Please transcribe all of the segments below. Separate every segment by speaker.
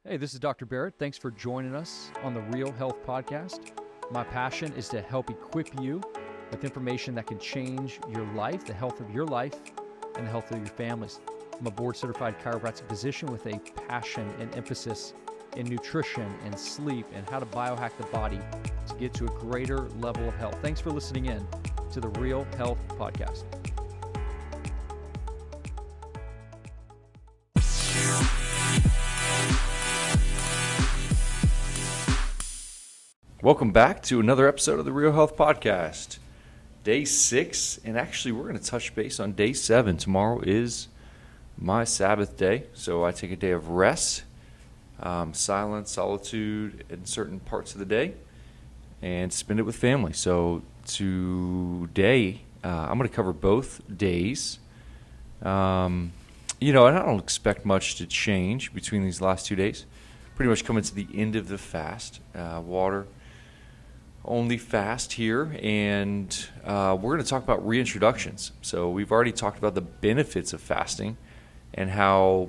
Speaker 1: Hey, this is Dr. Barrett. Thanks for joining us on the Real Health Podcast. My passion is to help equip you with information that can change your life, the health of your life, and the health of your families. I'm a board-certified chiropractic physician with a passion and emphasis in nutrition and sleep and how to biohack the body to get to a greater level of health. Thanks for listening in to the Real Health Podcast. Welcome back to another episode of the Real Health Podcast. Day 6, and actually we're going to touch base on day 7. Tomorrow is my Sabbath day, so I take a day of rest, silence, solitude in certain parts of the day, and spend it with family. So today, I'm going to cover both days. And I don't expect much to change between these last 2 days. Pretty much coming to the end of the fast, water only fast here, and we're going to talk about reintroductions. So we've already talked about the benefits of fasting and how,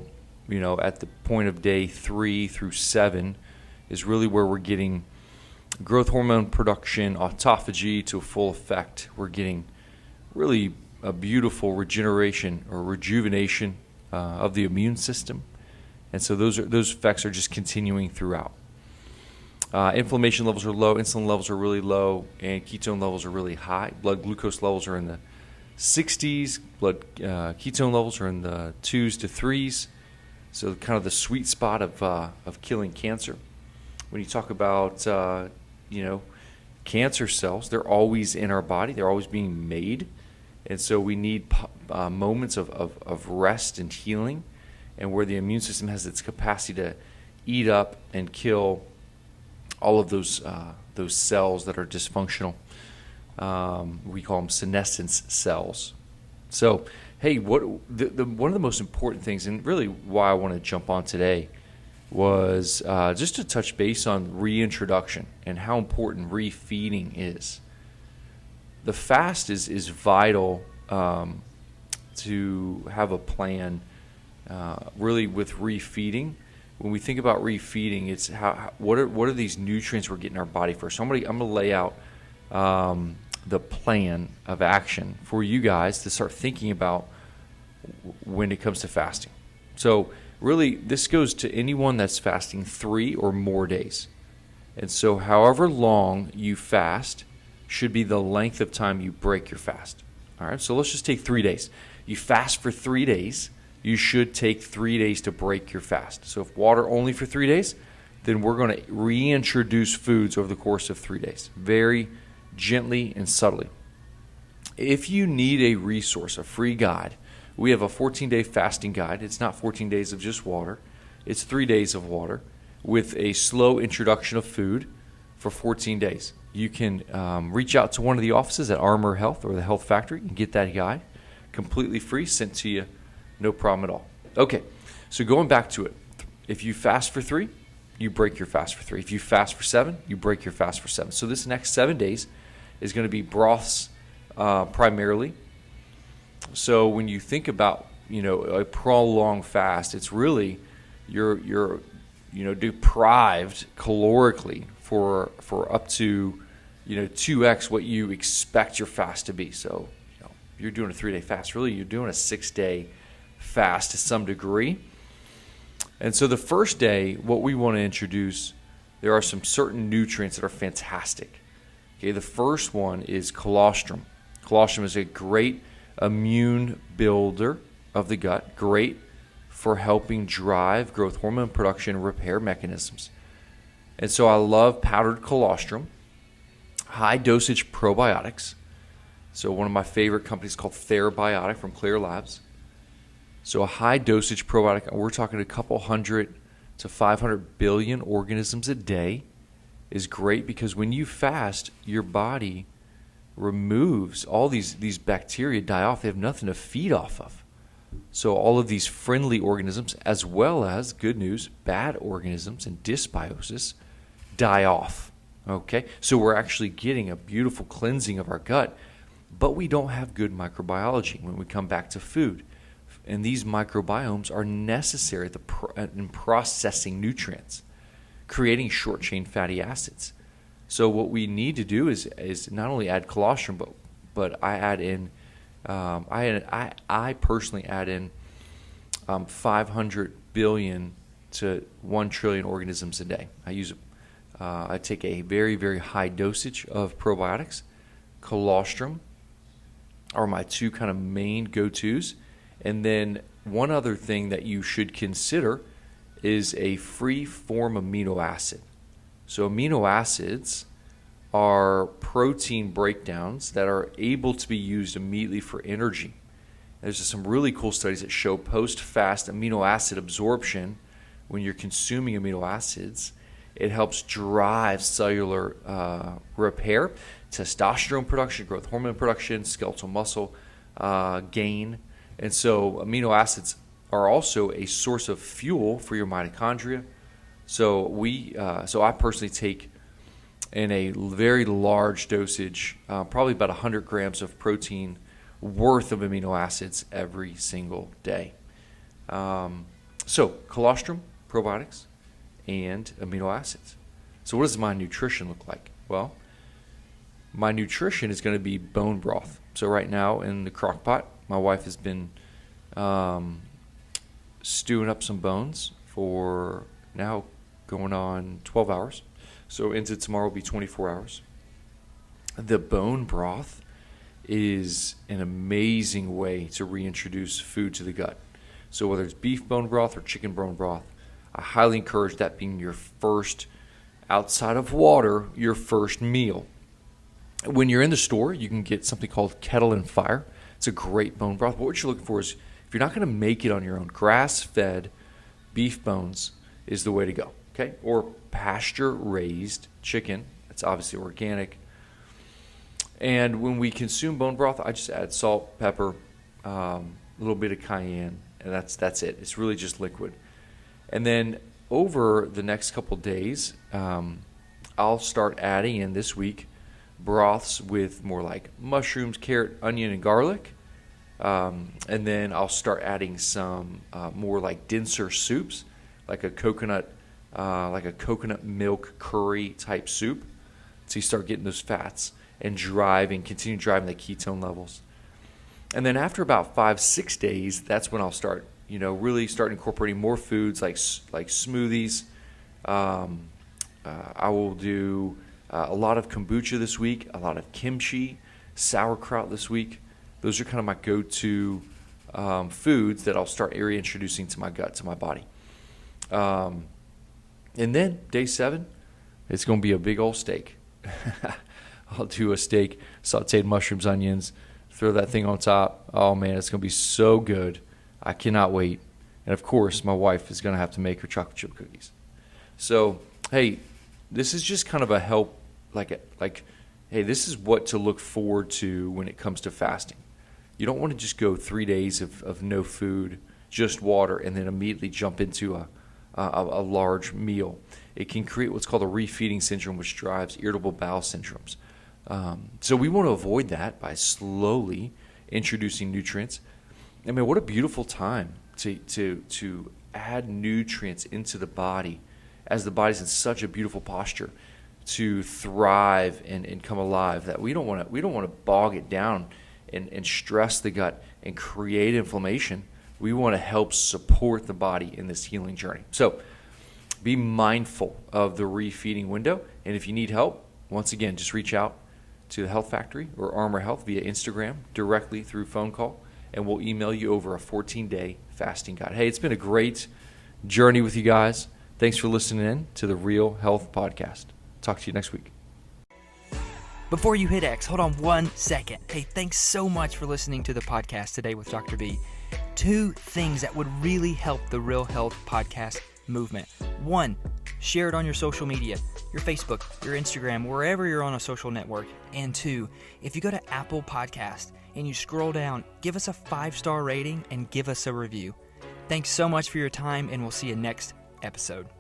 Speaker 1: at the point of day 3 through 7 is really where we're getting growth hormone production, autophagy to full effect. We're getting really a beautiful regeneration or rejuvenation of the immune system. And so those effects are just continuing throughout. Inflammation levels are low, insulin levels are really low, and ketone levels are really high. Blood glucose levels are in the 60s. Blood ketone levels are in the 2s to 3s. So kind of the sweet spot of killing cancer. When you talk about cancer cells, they're always in our body. They're always being made, and so we need moments of rest and healing, and where the immune system has its capacity to eat up and kill all of those cells that are dysfunctional. We call them senescence cells. So, hey, one of the most important things, and really why I want to jump on today, was just to touch base on reintroduction and how important refeeding is. The fast is vital to have a plan, really, with refeeding. When we think about refeeding, it's what are these nutrients we're getting in our body first. So I'm gonna lay out the plan of action for you guys to start thinking about when it comes to fasting. So really, this goes to anyone that's fasting 3 or more days. And so however long you fast should be the length of time you break your fast. All right, so let's just take 3 days. You fast for 3 days. You should take 3 days to break your fast. So if water only for 3 days, then we're going to reintroduce foods over the course of 3 days, very gently and subtly. If you need a resource, a free guide, we have a 14-day fasting guide. It's not 14 days of just water. It's 3 days of water with a slow introduction of food for 14 days. You can reach out to one of the offices at Armor Health or the Health Factory and get that guide completely free, sent to you. No problem at all. Okay, so going back to it, if you fast for 3, you break your fast for 3. If you fast for 7, you break your fast for 7. So this next 7 days is going to be broths primarily. So when you think about a prolonged fast, it's really you're deprived calorically for up to 2x what you expect your fast to be. So you're doing a 3-day fast. Really, you're doing a 6-day fast to some degree. And so the first day, what we want to introduce, there are some certain nutrients that are fantastic. Okay, the first one is colostrum. Colostrum is a great immune builder of the gut, great for helping drive growth hormone production and repair mechanisms. And so I love powdered colostrum, high dosage probiotics. So one of my favorite companies called Therabiotic from Clear Labs. So a high dosage probiotic, we're talking a couple hundred to 500 billion organisms a day, is great because when you fast, your body removes all these bacteria, die off. They have nothing to feed off of. So all of these friendly organisms, as well as, good news, bad organisms and dysbiosis, die off. Okay, so we're actually getting a beautiful cleansing of our gut, but we don't have good microbiology when we come back to food. And these microbiomes are necessary in processing nutrients, creating short-chain fatty acids. So what we need to do is not only add colostrum, but I add in, I personally add in 500 billion to 1 trillion organisms a day. I take a very, very high dosage of probiotics. Colostrum are my two kind of main go-tos. And then one other thing that you should consider is a free-form amino acid. So amino acids are protein breakdowns that are able to be used immediately for energy. There's some really cool studies that show post-fast amino acid absorption. When you're consuming amino acids, it helps drive cellular repair, testosterone production, growth hormone production, skeletal muscle gain. And so amino acids are also a source of fuel for your mitochondria. So I personally take in a very large dosage, probably about 100 grams of protein worth of amino acids every single day. So colostrum, probiotics, and amino acids. So what does my nutrition look like? Well, my nutrition is going to be bone broth. So right now in the crock pot, my wife has been stewing up some bones for now going on 12 hours. So into tomorrow will be 24 hours. The bone broth is an amazing way to reintroduce food to the gut. So whether it's beef bone broth or chicken bone broth, I highly encourage that being your first, outside of water, your first meal. When you're in the store, you can get something called Kettle and Fire. It's a great bone broth. But what you're looking for is, if you're not going to make it on your own, grass-fed beef bones is the way to go, okay? Or pasture-raised chicken. It's obviously organic. And when we consume bone broth, I just add salt, pepper, a little bit of cayenne, and that's it. It's really just liquid. And then over the next couple days, I'll start adding in this week broths with more like mushrooms, carrot, onion, and garlic. And then I'll start adding some more like denser soups, like a coconut milk curry type soup. So you start getting those fats and continue driving the ketone levels. And then after about 5-6 days, that's when I'll start, really start incorporating more foods like smoothies. I will do a lot of kombucha this week, a lot of kimchi, sauerkraut this week. Those are kind of my go-to foods that I'll start reintroducing to my gut, to my body. And then day 7, it's going to be a big old steak. I'll do a steak, sauteed mushrooms, onions, throw that thing on top. Oh, man, it's going to be so good. I cannot wait. And, of course, my wife is going to have to make her chocolate chip cookies. So, hey, this is just kind of a help, hey, this is what to look forward to when it comes to fasting. You don't want to just go 3 days of no food, just water, and then immediately jump into a large meal. It can create what's called a refeeding syndrome, which drives irritable bowel syndromes. So we want to avoid that by slowly introducing nutrients. I mean, what a beautiful time to add nutrients into the body, as the body's in such a beautiful posture to thrive and come alive, that we don't want to bog it down and stress the gut and create inflammation. We want to help support the body in this healing journey. So be mindful of the refeeding window. And if you need help, once again, just reach out to the Health Factory or Armor Health via Instagram, directly through phone call, and we'll email you over a 14-day fasting guide. Hey, it's been a great journey with you guys. Thanks for listening in to the Real Health Podcast. Talk to you next week.
Speaker 2: Before you hit X, hold on 1 second. Hey, thanks so much for listening to the podcast today with Dr. B. 2 things that would really help the Real Health Podcast movement. 1, share it on your social media, your Facebook, your Instagram, wherever you're on a social network. And 2, if you go to Apple Podcast and you scroll down, give us a 5-star rating and give us a review. Thanks so much for your time, and we'll see you next episode.